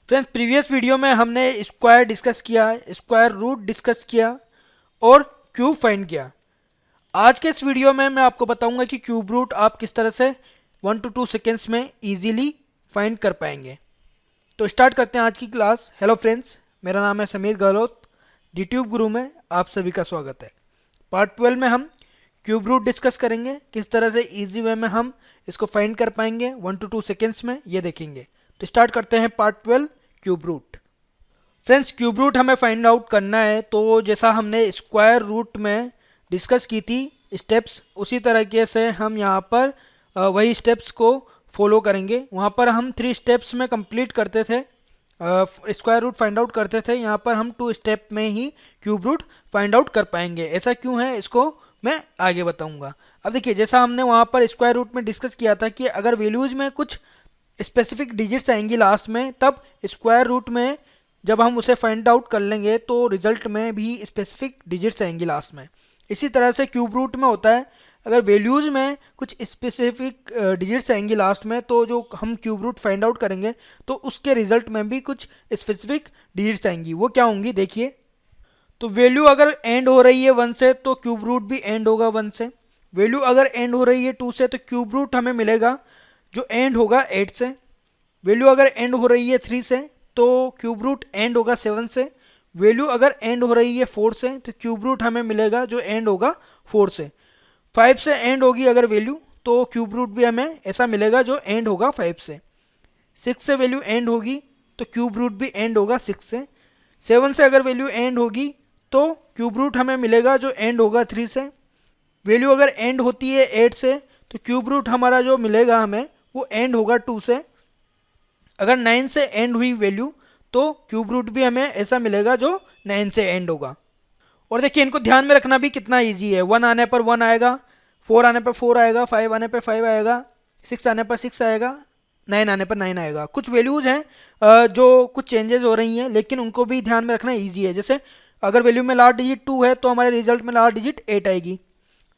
Friends, previous video में हमने square discuss किया, स्क्वायर रूट डिस्कस किया और क्यूब फाइंड किया। आज के इस वीडियो में मैं आपको बताऊंगा कि क्यूब रूट आप किस तरह से 1 to 2 सेकेंड्स में इजीली फाइंड कर पाएंगे। तो स्टार्ट करते हैं आज की क्लास। हेलो फ्रेंड्स, मेरा नाम है समीर गहलोत। यूट्यूब गुरु में आप सभी का स्वागत है। पार्ट 12 में हम क्यूब रूट डिस्कस करेंगे, किस तरह से इजी वे में हम इसको फाइंड कर पाएंगे 1 to 2 सेकेंड्स में, ये देखेंगे। तो स्टार्ट करते हैं part 12 cube root. Friends, cube root हमें फाइंड आउट करना है, तो जैसा हमने स्क्वायर रूट में डिस्कस की थी स्टेप्स, उसी तरीके से हम यहाँ पर वही स्टेप्स को फॉलो करेंगे। वहाँ पर हम 3 स्टेप्स में कंप्लीट करते थे, स्क्वायर रूट फाइंड आउट करते थे। यहाँ पर हम 2 स्टेप में ही क्यूब रूट फाइंड आउट कर पाएंगे। ऐसा क्यों है, इसको मैं आगे बताऊंगा। अब देखिए, जैसा हमने वहाँ पर स्क्वायर रूट में डिस्कस किया था कि अगर वैल्यूज में कुछ स्पेसिफिक डिजिट्स आएंगी लास्ट में, तब स्क्वायर रूट में जब हम उसे फाइंड आउट कर लेंगे तो रिजल्ट में भी स्पेसिफिक डिजिट्स आएंगी लास्ट में। इसी तरह से क्यूब रूट में होता है, अगर वैल्यूज में कुछ स्पेसिफिक डिजिट्स आएंगी लास्ट में, तो जो हम क्यूब रूट फाइंड आउट करेंगे तो उसके रिजल्ट में भी कुछ स्पेसिफिक डिजिट्स आएंगी। वो क्या होंगी, देखिए। तो वैल्यू अगर एंड हो रही है 1 से तो क्यूब रूट भी एंड होगा 1 से। वैल्यू अगर एंड हो रही है 2 से तो क्यूब रूट हमें मिलेगा जो एंड होगा 8 से। वैल्यू अगर एंड हो रही है 3 से तो क्यूब रूट एंड होगा 7 से। वैल्यू अगर एंड हो रही है 4 से तो क्यूब रूट हमें मिलेगा जो एंड होगा 4 से। 5 से एंड होगी अगर वैल्यू तो क्यूब रूट भी हमें ऐसा मिलेगा जो एंड होगा 5 से। 6 से वैल्यू एंड होगी तो क्यूब रूट भी एंड होगा 6 से। 7 से अगर वैल्यू एंड होगी तो क्यूब रूट हमें मिलेगा जो एंड होगा 3 से। वैल्यू अगर एंड होती है 8 से तो क्यूब रूट हमारा जो मिलेगा हमें वो एंड होगा 2 से। अगर 9 से एंड हुई वैल्यू तो क्यूब रूट भी हमें ऐसा मिलेगा जो 9 से एंड होगा। और देखिए, इनको ध्यान में रखना भी कितना इजी है। 1 आने पर 1 आएगा, 4 आने पर 4 आएगा, 5 आने पर 5 आएगा, 6 आने पर 6 आएगा, 9 आने पर 9 आएगा। कुछ वैल्यूज हैं जो कुछ चेंजेस हो रही हैं, लेकिन उनको भी ध्यान में रखना ईजी है। जैसे अगर वैल्यू में लास्ट डिजिट 2 है तो हमारे रिजल्ट में लास्ट डिजिट 8 आएगी।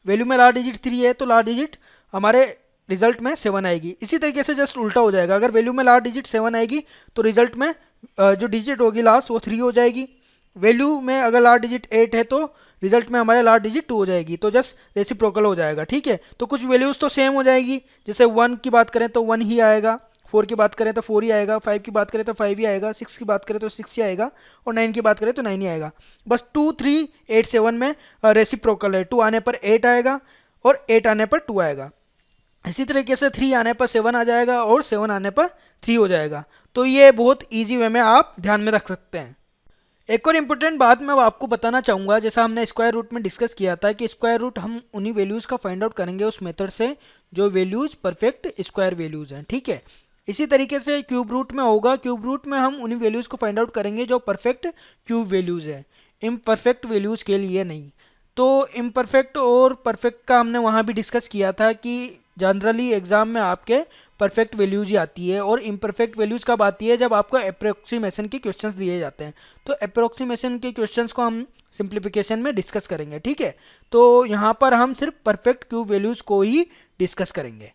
वैल्यू में लास्ट डिजिट 3 है तो लास्ट डिजिट हमारे रिजल्ट में 7 आएगी। इसी तरीके से जस्ट उल्टा हो जाएगा। अगर वैल्यू में लास्ट डिजिट 7 आएगी तो रिजल्ट में जो डिजिट होगी लास्ट वो 3 हो जाएगी। वैल्यू में अगर लास्ट डिजिट 8 है तो रिजल्ट में हमारे लास्ट डिजिट 2 हो जाएगी। तो जस्ट रेसिप्रोकल हो जाएगा, ठीक है। तो कुछ वैल्यूज तो सेम हो जाएगी। जैसे 1 की बात करें तो 1 ही आएगा, 4 की बात करें तो 4 ही आएगा, 5 की बात करें तो 5 ही आएगा, 6 की बात करें तो 6 ही आएगा, और 9 की बात करें तो 9 ही आएगा। बस 2, 3, 8, 7 में रेसिप्रोकल है। 2 आने पर 8 आएगा और 8 आने पर 2 आएगा। इसी तरीके से 3 आने पर 7 आ जाएगा और 7 आने पर 3 हो जाएगा। तो ये बहुत ईजी वे में आप ध्यान में रख सकते हैं। एक और इम्पोर्टेंट बात मैं आपको बताना चाहूँगा, जैसा हमने स्क्वायर रूट में डिस्कस किया था कि स्क्वायर रूट हम उन्हीं वैल्यूज़ का फाइंड आउट करेंगे उस मेथड से जो वैल्यूज़ परफेक्ट स्क्वायर वैल्यूज़ हैं, ठीक है। इसी तरीके से क्यूब रूट में होगा। क्यूब रूट में हम उन्हीं वैल्यूज़ को फाइंड आउट करेंगे जो परफेक्ट क्यूब वैल्यूज़ है, इम्परफेक्ट वैल्यूज़ के लिए नहीं। तो इम्परफेक्ट और परफेक्ट का हमने वहाँ भी डिस्कस किया था कि जनरली एग्जाम में आपके परफेक्ट वैल्यूज ही आती है, और इम्परफेक्ट वैल्यूज कब आती है, जब आपको अप्रोक्सीमेशन के क्वेश्चंस दिए जाते हैं। तो अप्रोक्सीमेशन के क्वेश्चंस को हम सिंप्लीफिकेशन में डिस्कस करेंगे, ठीक है। तो यहाँ पर हम सिर्फ परफेक्ट क्यूब वैल्यूज को ही डिस्कस करेंगे।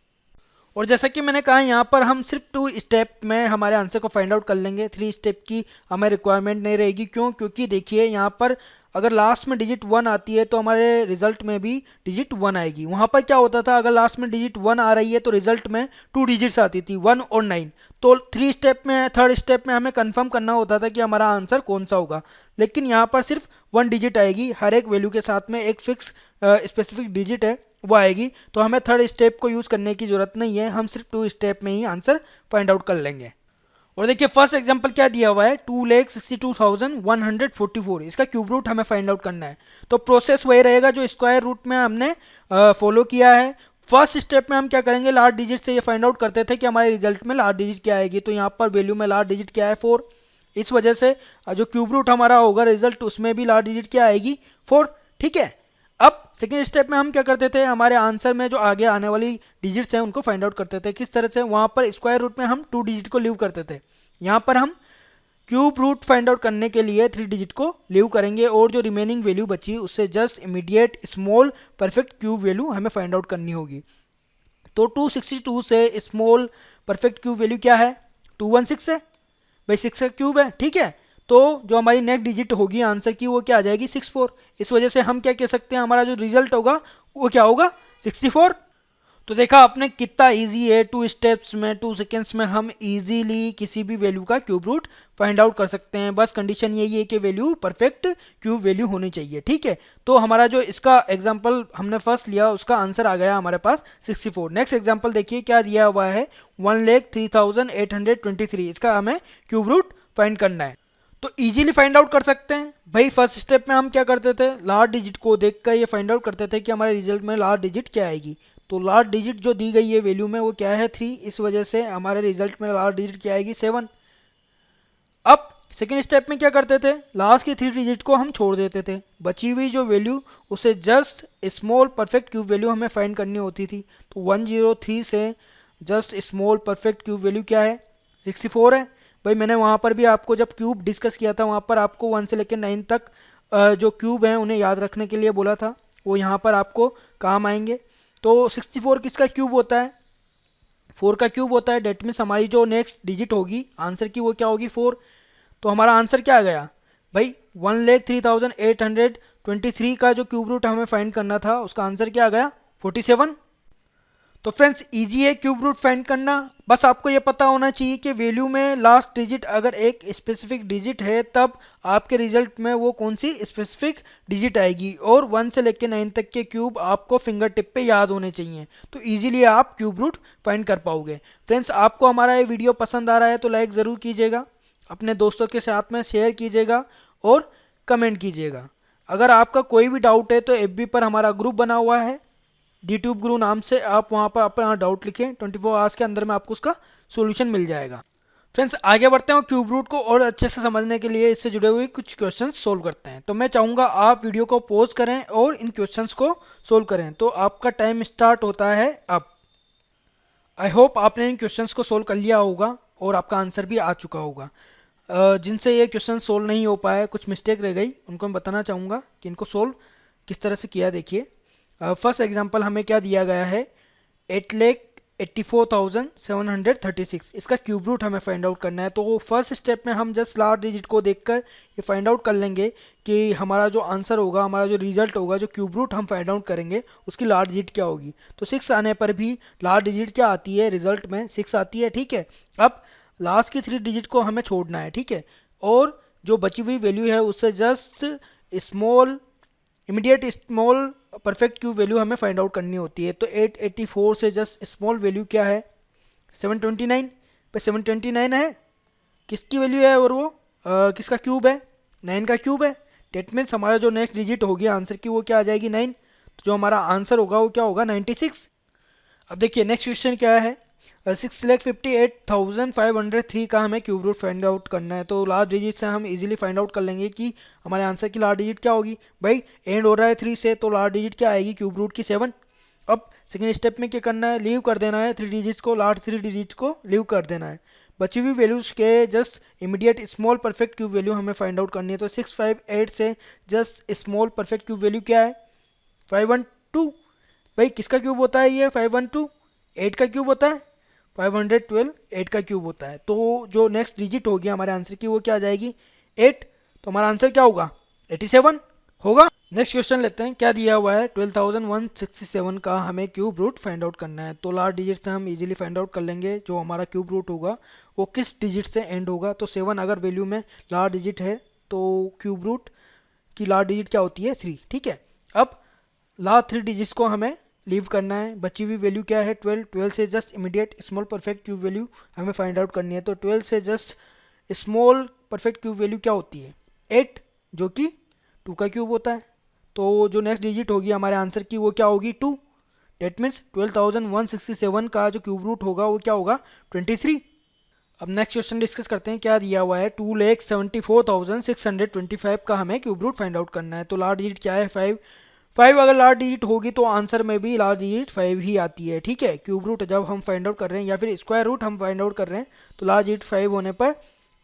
और जैसा कि मैंने कहा, यहाँ पर हम सिर्फ 2 स्टेप में हमारे आंसर को फाइंड आउट कर लेंगे। 3 स्टेप की हमें रिक्वायरमेंट नहीं रहेगी। क्यों? क्योंकि देखिए, यहाँ पर अगर लास्ट में डिजिट 1 आती है तो हमारे रिजल्ट में भी डिजिट 1 आएगी। वहाँ पर क्या होता था, अगर लास्ट में डिजिट 1 आ रही है तो रिजल्ट में 2 डिजिट्स आती थी, 1 और 9। तो 3 स्टेप में, 3rd स्टेप में हमें कंफर्म करना होता था कि हमारा आंसर कौन सा होगा। लेकिन यहाँ पर सिर्फ 1 डिजिट आएगी, हर एक वैल्यू के साथ में एक फिक्स स्पेसिफिक डिजिट है वो आएगी। तो हमें 3rd स्टेप को यूज़ करने की ज़रूरत नहीं है, हम सिर्फ 2 स्टेप में ही आंसर फाइंड आउट कर लेंगे। और देखिए, फर्स्ट एग्जांपल क्या दिया हुआ है, 2,62,144। इसका क्यूब रूट हमें फाइंड आउट करना है। तो प्रोसेस वही रहेगा जो स्क्वायर रूट में हमने फॉलो किया है। फर्स्ट स्टेप में हम क्या करेंगे, लास्ट डिजिट से ये फाइंड आउट करते थे कि हमारे रिजल्ट में लास्ट डिजिट क्या आएगी। तो यहाँ पर वैल्यू में लास्ट डिजिट क्या है, 4। इस वजह से जो क्यूब रूट हमारा होगा रिजल्ट, उसमें भी लास्ट डिजिट क्या आएगी, 4, ठीक है। अब सेकेंड स्टेप में हम क्या करते थे, हमारे आंसर में जो आगे आने वाली डिजिट्स हैं उनको फाइंड आउट करते थे। किस तरह से, वहाँ पर स्क्वायर रूट में हम 2 डिजिट को लीव करते थे। यहाँ पर हम क्यूब रूट फाइंड आउट करने के लिए 3 डिजिट को लीव करेंगे, और जो रिमेनिंग वैल्यू बची उससे just immediate small perfect cube value हमें फाइंड आउट करनी होगी। तो 262 से स्मॉल परफेक्ट क्यूब वैल्यू क्या है, 216 है। भाई 6 का क्यूब है, ठीक है। तो जो हमारी नेक्स्ट डिजिट होगी आंसर की वो क्या आ जाएगी 64। इस वजह से हम क्या कह सकते हैं, हमारा जो रिजल्ट होगा वो क्या होगा 64। तो देखा आपने कितना इजी है, 2 स्टेप्स में 2 सेकेंड्स में हम इजीली किसी भी वैल्यू का क्यूब रूट फाइंड आउट कर सकते हैं। बस कंडीशन यही है कि वैल्यू परफेक्ट क्यूब वैल्यू होनी चाहिए, ठीक है। तो हमारा जो इसका एग्जांपल हमने फर्स्ट लिया उसका आंसर आ गया हमारे पास 64। नेक्स्ट एग्जांपल देखिए क्या दिया हुआ है 1,03,823। इसका हमें क्यूब रूट फाइंड करना है। तो इजीली फाइंड आउट कर सकते हैं भाई। फर्स्ट स्टेप में हम क्या करते थे, लास्ट डिजिट को देखकर ये फाइंड आउट करते थे कि हमारे रिजल्ट में लास्ट डिजिट क्या आएगी। तो लास्ट डिजिट जो दी गई है वैल्यू में वो क्या है 3, इस वजह से हमारे रिजल्ट में लास्ट डिजिट क्या आएगी 7। अब सेकेंड स्टेप में क्या करते थे, लास्ट की 3 डिजिट को हम छोड़ देते थे, बची हुई जो वैल्यू उसे just small perfect cube value हमें फाइंड करनी होती थी। तो 103 से just small perfect cube value क्या है 64 है। भाई मैंने वहाँ पर भी आपको जब क्यूब डिस्कस किया था वहाँ पर आपको 1 से लेकर 9 तक जो क्यूब हैं उन्हें याद रखने के लिए बोला था, वो यहाँ पर आपको काम आएंगे। तो 64 किसका क्यूब होता है 4 का क्यूब होता है। डेट मीन्स हमारी जो नेक्स्ट डिजिट होगी आंसर की वो क्या होगी 4। तो हमारा आंसर क्या आ गया भाई 1,03,823 का जो क्यूब रूट हमें फाइंड करना था उसका आंसर क्या आ गया 47। तो फ्रेंड्स इजी है क्यूब रूट फाइंड करना। बस आपको ये पता होना चाहिए कि वैल्यू में लास्ट डिजिट अगर एक स्पेसिफिक डिजिट है तब आपके रिजल्ट में वो कौन सी स्पेसिफिक डिजिट आएगी, और 1 से लेकर 9 तक के क्यूब आपको फिंगर टिप पे याद होने चाहिए। तो इजीली आप क्यूब रूट फाइंड कर पाओगे। फ्रेंड्स आपको हमारा ये वीडियो पसंद आ रहा है तो लाइक ज़रूर कीजिएगा, अपने दोस्तों के साथ में शेयर कीजिएगा और कमेंट कीजिएगा। अगर आपका कोई भी डाउट है तो FB पर हमारा ग्रुप बना हुआ है DTube गुरु नाम से, आप वहाँ पर अपना डाउट लिखें, 24 आवर्स के अंदर में आपको उसका सॉल्यूशन मिल जाएगा। फ्रेंड्स आगे बढ़ते हैं और क्यूब रूट को और अच्छे से समझने के लिए इससे जुड़े हुए कुछ क्वेश्चंस सोल्व करते हैं। तो मैं चाहूँगा आप वीडियो को पॉज करें और इन क्वेश्चंस को सोल्व करें। तो आपका टाइम स्टार्ट होता है अब। आई होप आपने इन क्वेश्चंस को सोल्व कर लिया होगा और आपका आंसर भी आ चुका होगा। जिनसे ये क्वेश्चन सोल्व नहीं हो पाए, कुछ मिस्टेक रह गई, उनको मैं बताना चाहूँगा कि इनको सोल्व किस तरह से किया। देखिए फर्स्ट एग्जांपल हमें क्या दिया गया है 8,84,736। इसका क्यूब रूट हमें फाइंड आउट करना है। तो फर्स्ट स्टेप में हम जस्ट लास्ट डिजिट को देखकर ये फाइंड आउट कर लेंगे कि हमारा जो आंसर होगा, हमारा जो रिजल्ट होगा, जो क्यूब रूट हम फाइंड आउट करेंगे उसकी लास्ट डिजिट क्या होगी। तो 6 आने पर भी लास्ट डिजिट क्या आती है, रिजल्ट में 6 आती है, ठीक है। अब लास्ट की 3 डिजिट को हमें छोड़ना है, ठीक है, और जो बची हुई वैल्यू है उससे just small immediate small perfect cube value हमें फाइंड आउट करनी होती है। तो 884 से जस्ट स्मॉल वैल्यू क्या है 729 पे 729 है, किसकी वैल्यू है और वो किसका क्यूब है 9 का क्यूब है। डेट मीन्स हमारा जो नेक्स्ट डिजिट होगी आंसर की वो क्या आ जाएगी 9। तो जो हमारा आंसर होगा वो क्या होगा 96। अब देखिए नेक्स्ट क्वेश्चन क्या है 6,58,503 का हमें क्यूब रूट फाइंड आउट करना है। तो लास्ट डिजिट से हम इजीली फाइंड आउट कर लेंगे कि हमारे आंसर की लास्ट डिजिट क्या होगी। भाई एंड हो रहा है 3 से, तो लास्ट डिजिट क्या आएगी क्यूब रूट की 7। अब सेकेंड स्टेप में क्या करना है, लीव कर देना है 3 डिजिट्स को, लास्ट 3 डिजिट्स को लीव कर देना है। बची हुई वैल्यूज के just immediate small perfect cube value हमें फाइंड आउट करनी है। तो 658 से just small perfect cube value क्या है 512। भाई किसका क्यूब होता है ये 512, 8 का क्यूब होता है, 512 8 का क्यूब होता है। तो जो नेक्स्ट डिजिट होगी हमारे आंसर की वो क्या आ जाएगी 8। तो हमारा आंसर क्या होगा 87 होगा। नेक्स्ट क्वेश्चन लेते हैं, क्या दिया हुआ है 12,167 का हमें क्यूब रूट फाइंड आउट करना है। तो लास्ट डिजिट से हम इजीली फाइंड आउट कर लेंगे जो हमारा क्यूब रूट होगा वो किस डिजिट से एंड होगा। तो 7 अगर वैल्यू में लास्ट डिजिट है तो क्यूब रूट की लास्ट डिजिट क्या होती है 3, ठीक है। अब लास्ट 3 डिजिट्स को हमें लीव करना है। बची हुई वैल्यू क्या है 12 से just immediate small perfect cube value हमें फाइंड आउट करनी है। तो 12 से just small perfect cube value क्या होती है 8, जो कि 2 का क्यूब होता है। तो जो नेक्स्ट डिजिट होगी हमारे आंसर की वो क्या होगी 2। डेट मीन्स 12,167 का जो क्यूब रूट होगा वो क्या होगा 23। अब नेक्स्ट क्वेश्चन डिस्कस करते हैं, क्या दिया हुआ है 2,74,625 का हमें क्यूब रूट फाइंड आउट करना है। तो लास्ट डिजिट क्या है 5 अगर लास्ट डिजिट होगी तो आंसर में भी लास्ट डिजिट 5 ही आती है, ठीक है। क्यूब रूट जब हम फाइंड आउट कर रहे हैं या फिर स्क्वायर रूट हम फाइंड आउट कर रहे हैं तो लास्ट डिजिट 5 होने पर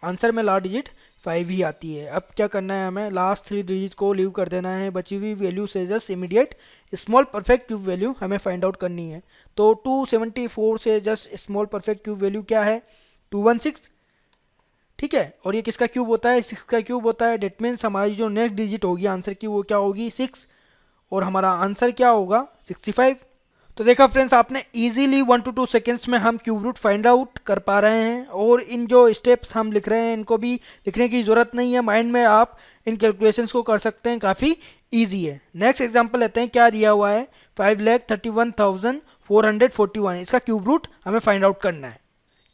आंसर में लास्ट डिजिट 5 ही आती है। अब क्या करना है, हमें लास्ट 3 डिजिट को लीव कर देना है। बची हुई वैल्यू से just immediate small perfect cube value हमें फाइंड आउट करनी है। तो 274 से just small perfect cube value क्या है 216। ठीक है। और ये किसका क्यूब होता है, 6 का क्यूब होता है। डेट मीन्स हमारी जो नेक्स्ट डिजिट होगी आंसर की वो क्या होगी, 6, और हमारा आंसर क्या होगा 65। तो देखा फ्रेंड्स, आपने इजीली 1 to 2 सेकेंड्स में हम क्यूब रूट फाइंड आउट कर पा रहे हैं, और इन जो स्टेप्स हम लिख रहे हैं इनको भी लिखने की ज़रूरत नहीं है, माइंड में आप इन कैलकुलेशंस को कर सकते हैं, काफ़ी इजी है। नेक्स्ट एग्जांपल लेते हैं, क्या दिया हुआ है 5,31,441, इसका क्यूब रूट हमें फाइंड आउट करना है।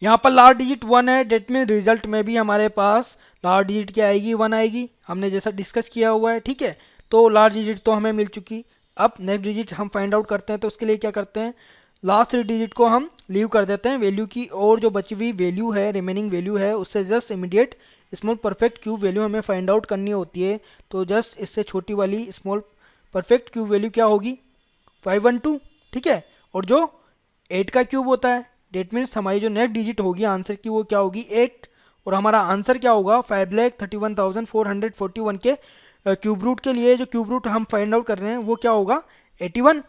यहाँ पर लास्ट डिजिट 1 है, डेट में रिजल्ट में भी हमारे पास लास्ट डिजिट क्या आएगी, 1 आएगी, हमने जैसा डिस्कस किया हुआ है। ठीक है, तो लास्ट डिजिट तो हमें मिल चुकी। अब नेक्स्ट डिजिट हम फाइंड आउट करते हैं, तो उसके लिए क्या करते हैं, लास्ट 3 डिजिट को हम लीव कर देते हैं वैल्यू की, और जो बची हुई वैल्यू है, रिमेनिंग वैल्यू है, उससे just immediate small perfect cube value हमें फाइंड आउट करनी होती है। तो जस्ट इससे छोटी वाली स्मॉल परफेक्ट क्यूब वैल्यू क्या होगी, 512। ठीक है, और जो 8 का क्यूब होता है, डेट मीन्स हमारी जो नेक्स्ट डिजिट होगी आंसर की वो क्या होगी 8, और हमारा आंसर क्या होगा 5,31,441 के क्यूब रूट के लिए जो क्यूब रूट हम फाइंड आउट कर रहे हैं वो क्या होगा 81।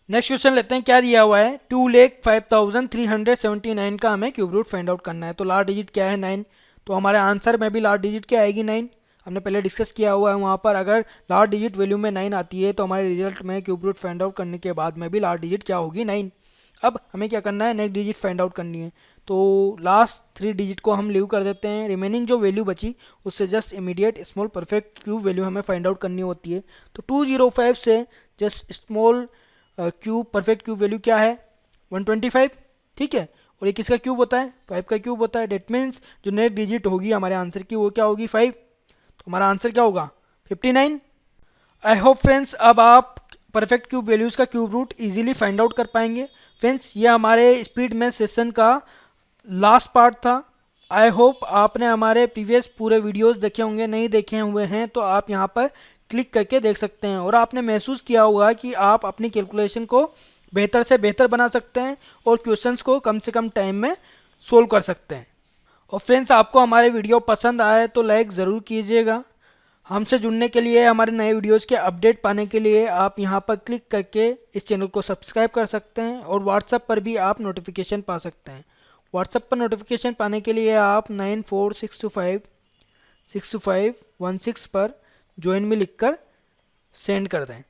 नेक्स्ट क्वेश्चन लेते हैं, क्या दिया हुआ है 2,05,379 का हमें क्यूब रूट फाइंड आउट करना है। तो लास्ट डिजिट क्या है 9, तो हमारे आंसर में भी लास्ट डिजिट क्या आएगी 9, हमने पहले डिस्कस किया हुआ है वहाँ पर। अगर लास्ट डिजिट वैल्यू में 9 आती है तो हमारे रिजल्ट में क्यूब रूट फाइंड आउट करने के बाद में भी लास्ट डिजिट क्या होगी 9। अब हमें क्या करना है, नेक्स्ट डिजिट फाइंड आउट करनी है। तो लास्ट 3 डिजिट को हम लीव कर देते हैं, रिमेनिंग जो वैल्यू बची उससे just immediate small perfect cube value हमें फाइंड आउट करनी होती है। तो 205 से just small cube perfect cube value क्या है 125। ठीक है, और ये किसका क्यूब होता है 5 का क्यूब होता है। डेट मीन्स जो नेक्स्ट डिजिट होगी हमारे आंसर की वो क्या होगी 5, तो हमारा आंसर क्या होगा 59। आई होप फ्रेंड्स अब आप परफेक्ट क्यूब वैल्यूज़ का cube root easily find out कर पाएंगे। फ्रेंड्स ये हमारे स्पीड में सेशन का लास्ट पार्ट था। आई होप आपने हमारे प्रीवियस पूरे वीडियोस देखे होंगे, नहीं देखे हुए हैं तो आप यहाँ पर क्लिक करके देख सकते हैं, और आपने महसूस किया होगा कि आप अपनी कैलकुलेशन को बेहतर से बेहतर बना सकते हैं और क्वेश्चंस को कम से कम टाइम में सोल्व कर सकते हैं। और फ्रेंड्स आपको हमारे वीडियो पसंद आए तो लाइक ज़रूर कीजिएगा। हमसे जुड़ने के लिए, हमारे नए वीडियोस के अपडेट पाने के लिए आप यहां पर क्लिक करके इस चैनल को सब्सक्राइब कर सकते हैं, और व्हाट्सएप पर भी आप नोटिफिकेशन पा सकते हैं। व्हाट्सएप पर नोटिफिकेशन पाने के लिए आप 9462562516 पर ज्वाइन में लिखकर सेंड कर दें।